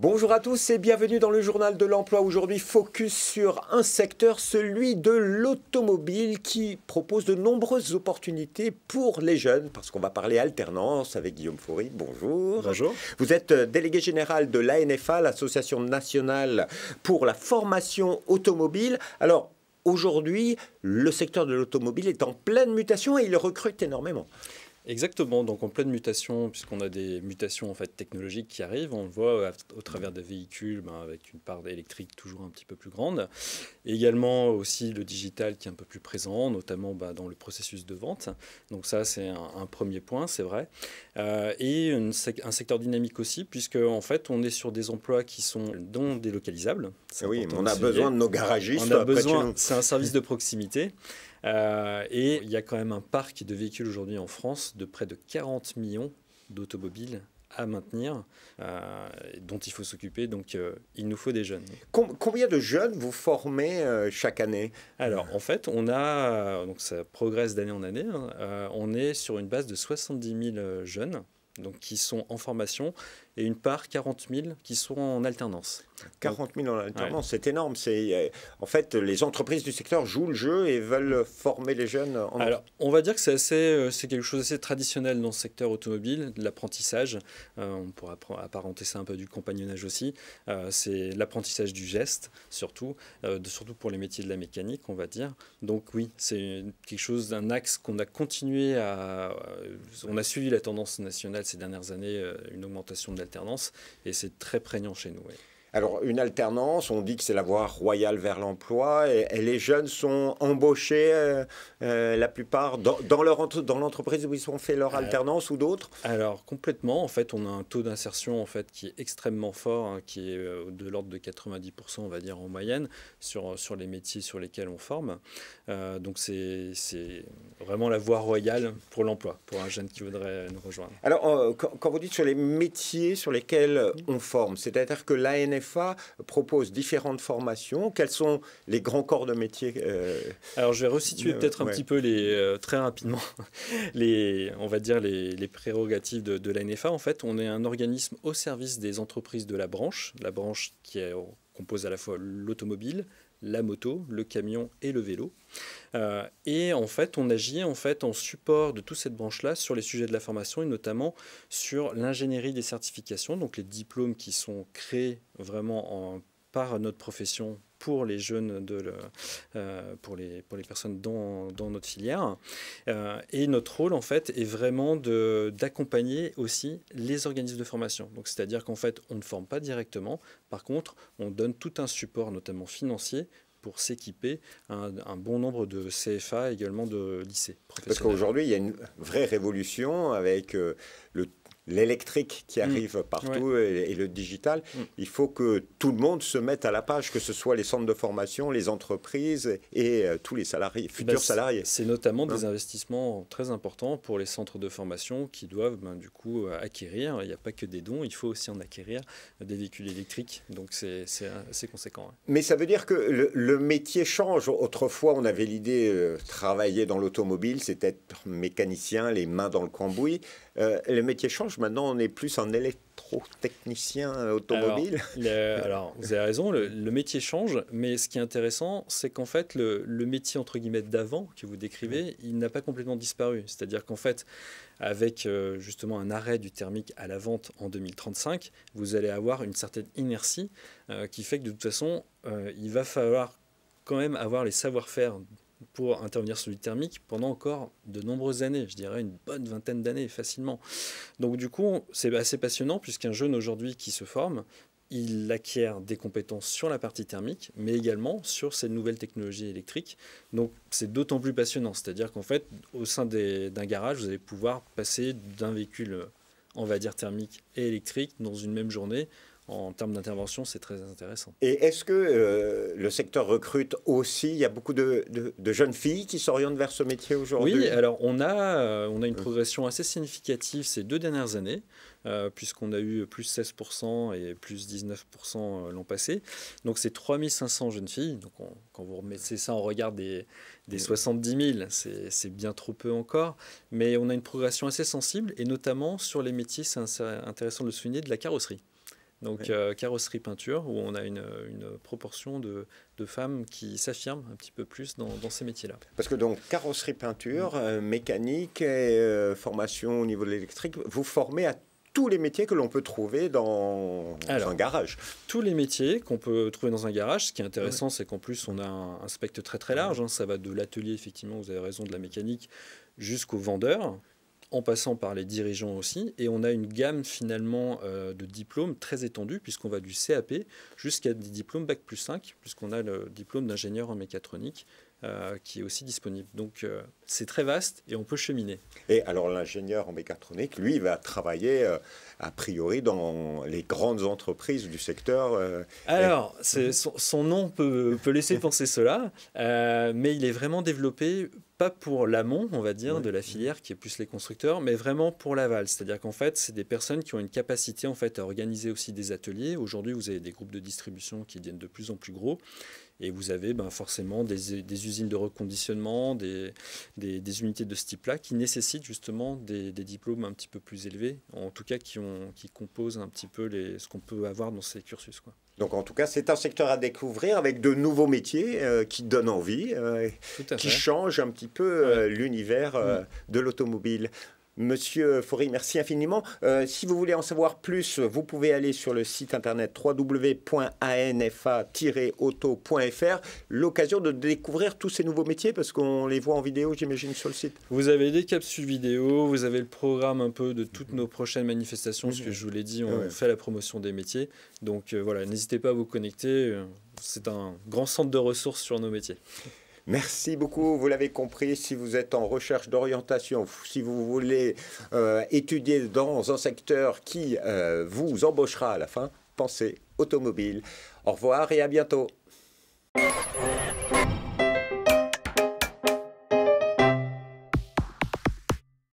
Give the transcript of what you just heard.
Bonjour à tous et bienvenue dans le journal de l'emploi. Aujourd'hui, focus sur un secteur, celui de l'automobile, qui propose de nombreuses opportunités pour les jeunes, parce qu'on va parler alternance avec Guillaume Faury. Bonjour. Bonjour. Vous êtes délégué général de l'ANFA, l'Association nationale pour la formation automobile. Alors, aujourd'hui, le secteur de l'automobile est en pleine mutation et il recrute énormément. Exactement, donc en pleine mutation, puisqu'on a des mutations en fait, technologiques qui arrivent, on le voit au travers des véhicules avec une part électrique toujours un petit peu plus grande. Et également aussi le digital qui est un peu plus présent, notamment dans le processus de vente. Donc ça, c'est un premier point, c'est vrai. Et un secteur dynamique aussi, puisque en fait, on est sur des emplois qui sont non délocalisables. Oui, mais on a besoin de nos garagistes. On a besoin, c'est un service de proximité. Et il y a quand même un parc de véhicules aujourd'hui en France de près de 40 millions d'automobiles à maintenir, dont il faut s'occuper. Donc, il nous faut des jeunes. Combien de jeunes vous formez chaque année? Alors, en fait, on a, donc ça progresse d'année en année, on est sur une base de 70 000 jeunes donc, qui sont en formation et une part 40 000 qui sont en alternance. 40 000 en alternance, ouais. C'est énorme. En fait, les entreprises du secteur jouent le jeu et veulent former les jeunes. Alors, on va dire que c'est quelque chose d'assez traditionnel dans ce secteur automobile, de l'apprentissage. On pourrait apparenter ça un peu du compagnonnage aussi. C'est l'apprentissage du geste, surtout pour les métiers de la mécanique, on va dire. Donc oui, c'est quelque chose d'un axe qu'on a continué à... On a suivi la tendance nationale ces dernières années, une augmentation de l'alternance, et c'est très prégnant chez nous. Oui. Alors, une alternance, on dit que c'est la voie royale vers l'emploi et les jeunes sont embauchés, la plupart, dans l'entreprise où ils ont fait leur alternance ou d'autres? Alors, complètement. En fait, on a un taux d'insertion en fait, qui est extrêmement fort, hein, qui est de l'ordre de 90%, on va dire, en moyenne, sur les métiers sur lesquels on forme. Donc, c'est vraiment la voie royale pour l'emploi, pour un jeune qui voudrait nous rejoindre. Alors, quand vous dites sur les métiers sur lesquels on forme, c'est-à-dire que l'ANFA propose différentes formations. Quels sont les grands corps de métier? Alors, je vais resituer peut-être un petit peu très rapidement on va dire les prérogatives de l'ANFA. En fait, on est un organisme au service des entreprises de la branche qui compose à la fois l'automobile, la moto, le camion et le vélo. Et en fait, on agit en support de toute cette branche-là sur les sujets de la formation et notamment sur l'ingénierie des certifications, donc les diplômes qui sont créés vraiment par notre profession pour les jeunes, pour les personnes dans notre filière. Et notre rôle, en fait, est vraiment d'accompagner aussi les organismes de formation. Donc, c'est-à-dire qu'en fait, on ne forme pas directement. Par contre, on donne tout un support, notamment financier, pour s'équiper un bon nombre de CFA, également de lycées professionnels. Parce qu'aujourd'hui, il y a une vraie révolution avec l'électrique qui arrive partout et le digital. Il faut que tout le monde se mette à la page, que ce soit les centres de formation, les entreprises et tous les salariés, futurs salariés. C'est notamment des investissements très importants pour les centres de formation qui doivent du coup acquérir. Il n'y a pas que des dons, il faut aussi en acquérir des véhicules électriques. Donc c'est assez conséquent. Hein. Mais ça veut dire que le métier change. Autrefois, on avait l'idée de travailler dans l'automobile, c'était être mécanicien, les mains dans le cambouis. Le métier change. Maintenant, on est plus un électrotechnicien automobile. Alors, vous avez raison, le métier change, mais ce qui est intéressant, c'est qu'en fait, le métier, entre guillemets, d'avant, que vous décrivez, il n'a pas complètement disparu. C'est-à-dire qu'en fait, avec justement un arrêt du thermique à la vente en 2035, vous allez avoir une certaine inertie qui fait que de toute façon, il va falloir quand même avoir les savoir-faire pour intervenir sur du thermique pendant encore de nombreuses années, je dirais une bonne vingtaine d'années facilement. Donc du coup, c'est assez passionnant puisqu'un jeune aujourd'hui qui se forme, il acquiert des compétences sur la partie thermique, mais également sur ces nouvelles technologies électriques. Donc c'est d'autant plus passionnant, c'est-à-dire qu'en fait, au sein d'un garage, vous allez pouvoir passer d'un véhicule, on va dire thermique et électrique, dans une même journée. En termes d'intervention, c'est très intéressant. Et est-ce que le secteur recrute aussi? Il y a beaucoup de jeunes filles qui s'orientent vers ce métier aujourd'hui? Oui, alors on a une progression assez significative ces 2 dernières années, puisqu'on a eu plus 16% et plus 19% l'an passé. Donc c'est 3500 jeunes filles. Donc quand vous remettez ça en regard des 70 000, c'est bien trop peu encore. Mais on a une progression assez sensible, et notamment sur les métiers, c'est intéressant de le souligner, de la carrosserie. Donc carrosserie peinture, où on a une proportion de femmes qui s'affirment un petit peu plus dans ces métiers-là. Parce que donc carrosserie peinture, mécanique et formation au niveau de l'électrique, vous formez à tous les métiers que l'on peut trouver dans un garage. Tous les métiers qu'on peut trouver dans un garage. Ce qui est intéressant, c'est qu'en plus, on a un spectre très très large. Hein. Ça va de l'atelier, effectivement, vous avez raison, de la mécanique, jusqu'au vendeur, en passant par les dirigeants aussi. Et on a une gamme finalement de diplômes très étendue, puisqu'on va du CAP jusqu'à des diplômes Bac+5, puisqu'on a le diplôme d'ingénieur en mécatronique, qui est aussi disponible. Donc c'est très vaste et on peut cheminer. Et alors l'ingénieur en mécatronique, lui, va travailler a priori dans les grandes entreprises du secteur. Alors, son nom peut laisser penser cela, mais il est vraiment développé pas pour l'amont, on va dire, de la filière, qui est plus les constructeurs, mais vraiment pour l'aval. C'est-à-dire qu'en fait, c'est des personnes qui ont une capacité en fait, à organiser aussi des ateliers. Aujourd'hui, vous avez des groupes de distribution qui deviennent de plus en plus gros. Et vous avez forcément des usines de reconditionnement, des unités de ce type-là qui nécessitent justement des diplômes un petit peu plus élevés, en tout cas qui composent un petit peu ce qu'on peut avoir dans ces cursus, quoi. Donc en tout cas, c'est un secteur à découvrir avec de nouveaux métiers qui donnent envie, qui changent un petit peu l'univers de l'automobile. Monsieur Faury, merci infiniment. Si vous voulez en savoir plus, vous pouvez aller sur le site internet www.anfa-auto.fr. L'occasion de découvrir tous ces nouveaux métiers parce qu'on les voit en vidéo, j'imagine, sur le site. Vous avez des capsules vidéo, vous avez le programme un peu de toutes nos prochaines manifestations. Ce que je vous l'ai dit, on fait la promotion des métiers. Donc voilà, n'hésitez pas à vous connecter. C'est un grand centre de ressources sur nos métiers. Merci beaucoup, vous l'avez compris, si vous êtes en recherche d'orientation, si vous voulez étudier dans un secteur qui vous embauchera à la fin, pensez automobile. Au revoir et à bientôt.